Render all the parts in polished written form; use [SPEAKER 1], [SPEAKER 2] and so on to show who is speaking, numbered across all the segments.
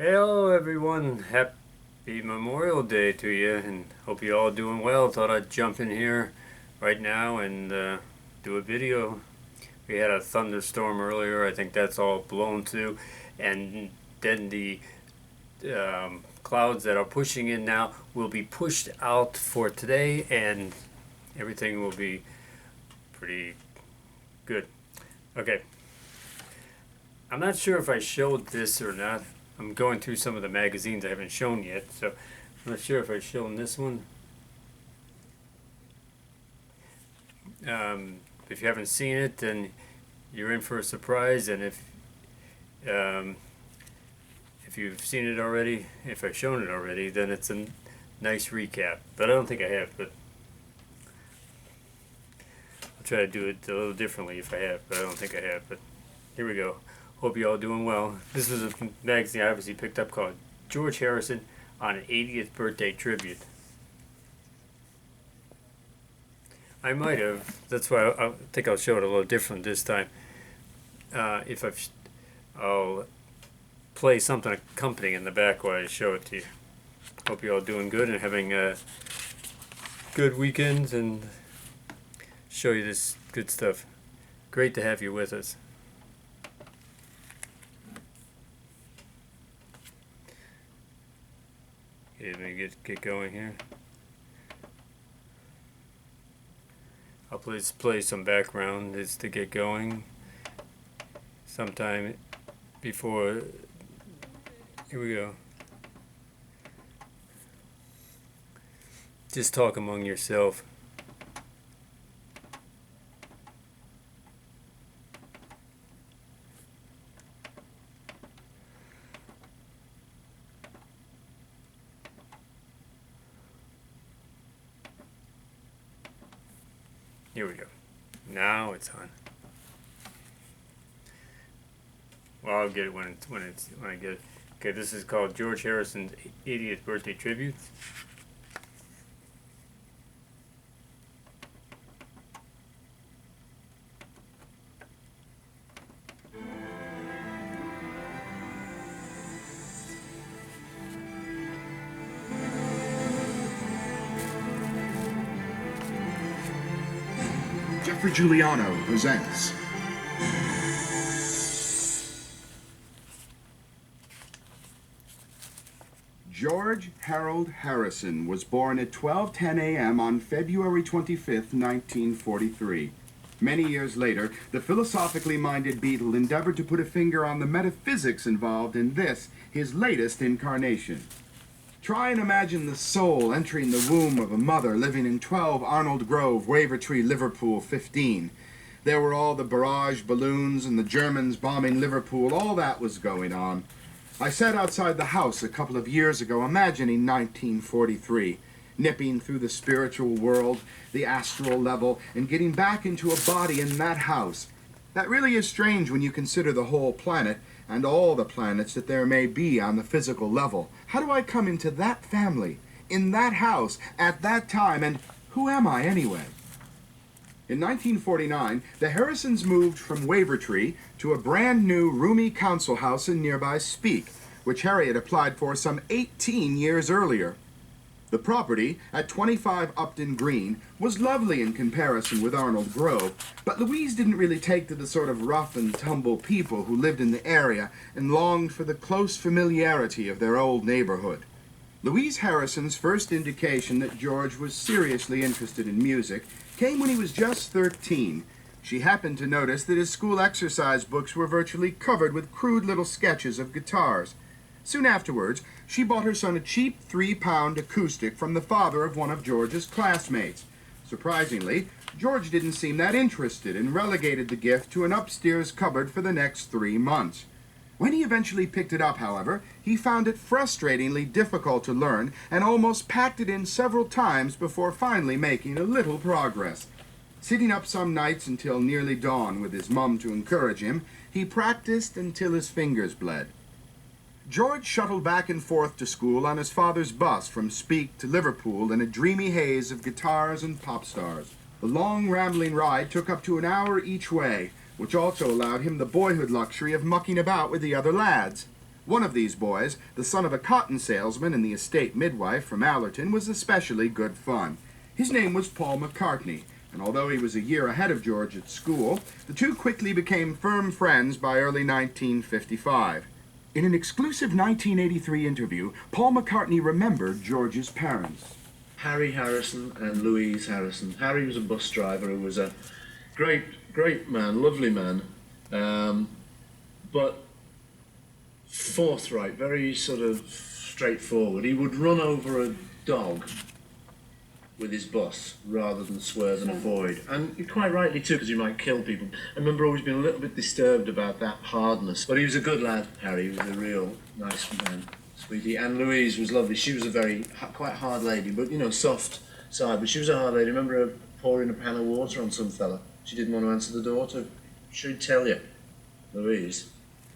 [SPEAKER 1] Hello everyone, happy Memorial Day to you and hope you all doing well. Thought I'd jump in here right now and do a video. We had a thunderstorm earlier, I think that's all blown to, and then the clouds that are pushing in now will be pushed out for today and everything will be pretty good. Okay, I'm not sure if I showed this or not. I'm going through some of the magazines I haven't shown yet, so I'm not sure if I've shown this one. If you haven't seen it, then you're in for a surprise, and if you've seen it already, if I've shown it already, then it's a nice recap. But I don't think I have, but I'll try to do it a little differently if I have, but I don't think I have. But here we go. Hope you all doing well. This was a magazine I obviously picked up called George Harrison on an 80th birthday tribute. I might have. That's why I think I'll show it a little different this time. I'll play something accompanying in the back while I show it to you. Hope you all doing good and having good weekends and show you this good stuff. Great to have you with us. Okay, let me get going here. I'll play some background just to get going. Sometime before. Here we go. Just talk among yourself. Here we go. Now it's on. Well, I'll get it when I get it. Okay, this is called George Harrison's 80th birthday tribute.
[SPEAKER 2] Jeffrey Giuliano presents George Harold Harrison was born at 12:10 a.m. on February 25th, 1943. Many years later, the philosophically minded Beatle endeavored to put a finger on the metaphysics involved in this, his latest incarnation. Try and imagine the soul entering the womb of a mother living in 12 Arnold Grove, Wavertree, Liverpool, 15. There were all the barrage balloons and the Germans bombing Liverpool. All that was going on. I sat outside the house a couple of years ago imagining 1943, nipping through the spiritual world, the astral level, and getting back into a body in that house. That really is strange when you consider the whole planet and all the planets that there may be on the physical level. How do I come into that family, in that house, at that time, and who am I anyway? In 1949, the Harrisons moved from Wavertree to a brand new, roomy council house in nearby Speke, which Harry had applied for some 18 years earlier. The property, at 25 Upton Green, was lovely in comparison with Arnold Grove, but Louise didn't really take to the sort of rough and tumble people who lived in the area and longed for the close familiarity of their old neighborhood. Louise Harrison's first indication that George was seriously interested in music came when he was just 13. She happened to notice that his school exercise books were virtually covered with crude little sketches of guitars. Soon afterwards, she bought her son a cheap 3-pound acoustic from the father of one of George's classmates. Surprisingly, George didn't seem that interested and relegated the gift to an upstairs cupboard for the next 3 months. When he eventually picked it up, however, he found it frustratingly difficult to learn and almost packed it in several times before finally making a little progress. Sitting up some nights until nearly dawn with his mum to encourage him, he practiced until his fingers bled. George shuttled back and forth to school on his father's bus from Speke to Liverpool in a dreamy haze of guitars and pop stars. The long, rambling ride took up to an hour each way, which also allowed him the boyhood luxury of mucking about with the other lads. One of these boys, the son of a cotton salesman and the estate midwife from Allerton, was especially good fun. His name was Paul McCartney, and although he was a year ahead of George at school, the two quickly became firm friends by early 1955. In an exclusive 1983 interview, Paul McCartney remembered George's parents.
[SPEAKER 3] Harry Harrison and Louise Harrison. Harry was a bus driver who was a great man, lovely man, but forthright, very sort of straightforward. He would run over a dog with his bus rather than swerve and avoid. And quite rightly too, because he might kill people. I remember always being a little bit disturbed about that hardness. But he was a good lad, Harry. He was a real nice man, sweetie. And Louise was lovely. She was a quite hard lady, but, you know, soft side. But she was a hard lady. I remember her pouring a pan of water on some fella. She didn't want to answer the door to. She'd tell you, Louise.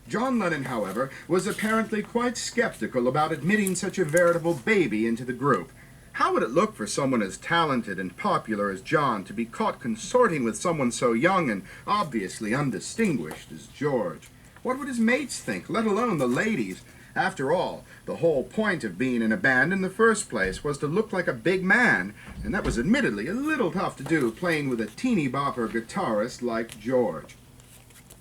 [SPEAKER 2] John Lennon, however, was apparently quite skeptical about admitting such a veritable baby into the group. How would it look for someone as talented and popular as John to be caught consorting with someone so young and obviously undistinguished as George? What would his mates think, let alone the ladies? After all, the whole point of being in a band in the first place was to look like a big man, and that was admittedly a little tough to do playing with a teeny-bopper guitarist like George.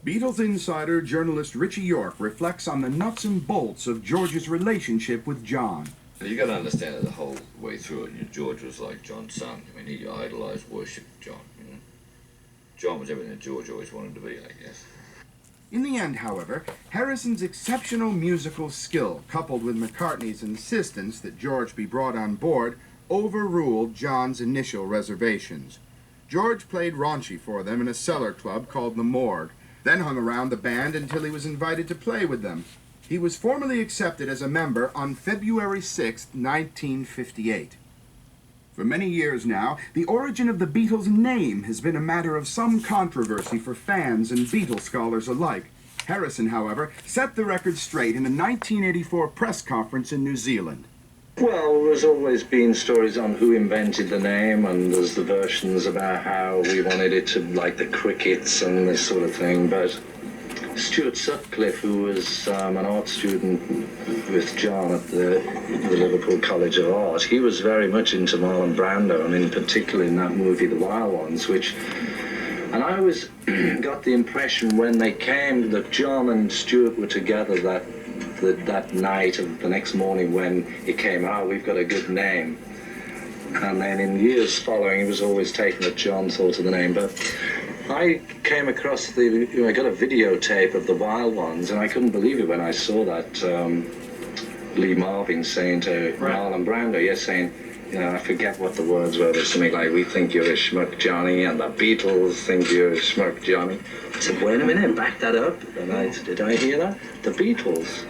[SPEAKER 2] Beatles insider journalist Richie York reflects on the nuts and bolts of George's relationship with John.
[SPEAKER 4] You got to understand that the whole way through it, George was like John's son. I mean, he idolized, worshipped John. You know? John was everything that George always wanted to be, I guess.
[SPEAKER 2] In the end, however, Harrison's exceptional musical skill, coupled with McCartney's insistence that George be brought on board, overruled John's initial reservations. George played raunchy for them in a cellar club called the Morgue, then hung around the band until he was invited to play with them. He was formally accepted as a member on February 6, 1958. For many years now, the origin of the Beatles' name has been a matter of some controversy for fans and Beatles scholars alike. Harrison, however, set the record straight in a 1984 press conference in New Zealand.
[SPEAKER 3] Well, there's always been stories on who invented the name, and there's the versions about how we wanted it to, like the crickets and this sort of thing, but Stuart Sutcliffe, who was an art student with John at the Liverpool College of Art, he was very much into Marlon Brando, and in particular in that movie, The Wild Ones, and I always got the impression when they came that John and Stuart were together that night of the next morning when it came out, we've got a good name. And then in years following, he was always taking that John thought of the name, but I came across I got a videotape of The Wild Ones, and I couldn't believe it when I saw that Lee Marvin saying to Marlon Brando, saying, you know, I forget what the words were, but something like, we think you're a schmuck Johnny, and the Beatles think you're a schmuck Johnny. I said, wait a minute, back that up. And I said, did I hear that? The Beatles.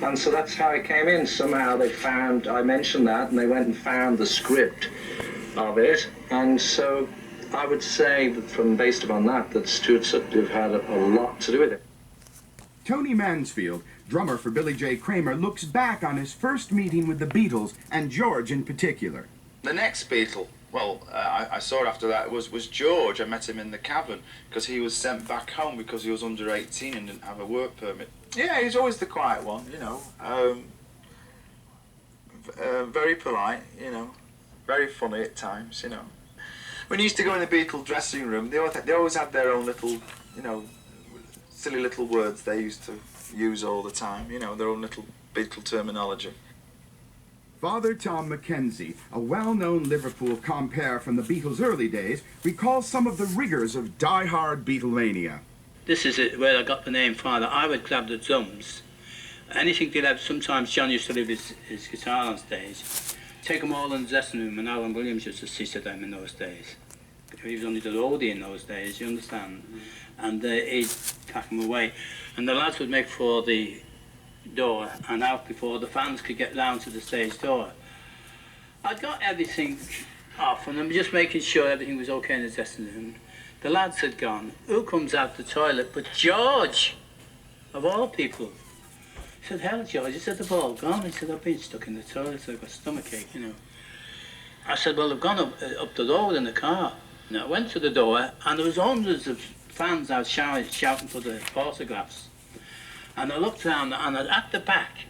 [SPEAKER 3] And so that's how I came in. Somehow I mentioned that, and they went and found the script of it, and so I would say that based upon that Stuart Sutcliffe had a lot to do with it.
[SPEAKER 2] Tony Mansfield, drummer for Billy J. Kramer, looks back on his first meeting with the Beatles, and George in particular.
[SPEAKER 5] The next Beatle, I saw it after that, was George. I met him in the cavern because he was sent back home because he was under 18 and didn't have a work permit. Yeah, he's always the quiet one, you know. Very polite, you know. Very funny at times, you know. When you used to go in the Beatle dressing room, they always had their own little, you know, silly little words they used to use all the time, you know, their own little Beatle terminology.
[SPEAKER 2] Father Tom Mackenzie, a well-known Liverpool compere from the Beatles' early days, recalls some of the rigors of die-hard Beatlemania.
[SPEAKER 6] This is where I got the name Father. I would grab the drums. Anything they had, sometimes John used to leave his guitar on stage. Take them all in the dressing room, and Alan Williams used to sit to them in those days. He was only the roadie in those days, you understand? And he'd pack them away. And the lads would make for the door and out before the fans could get round to the stage door. I'd got everything off, and I'm just making sure everything was okay in the dressing room. The lads had gone. Who comes out the toilet but George, of all people? I said, hell, George, he said, they've all gone. He said, I've been stuck in the toilet, so I've got stomachache, you know. I said, well, they've gone up the road in the car. And I went to the door, and there was hundreds of fans out shouting for the photographs. And I looked round, and at the back,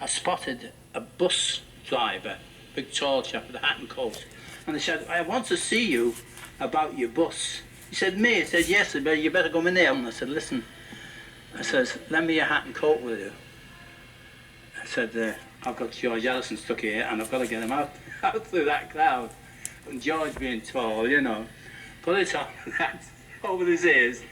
[SPEAKER 6] I spotted a bus driver, big tall chap with a hat and coat. And I said, I want to see you about your bus. He said, me? I said, yes. I said, you better come in there. And I said, listen. I says, lend me your hat and coat, will you? I said, I've got George Ellison stuck here, and I've got to get him out, out through that crowd. And George being tall, you know, put it on that over his ears.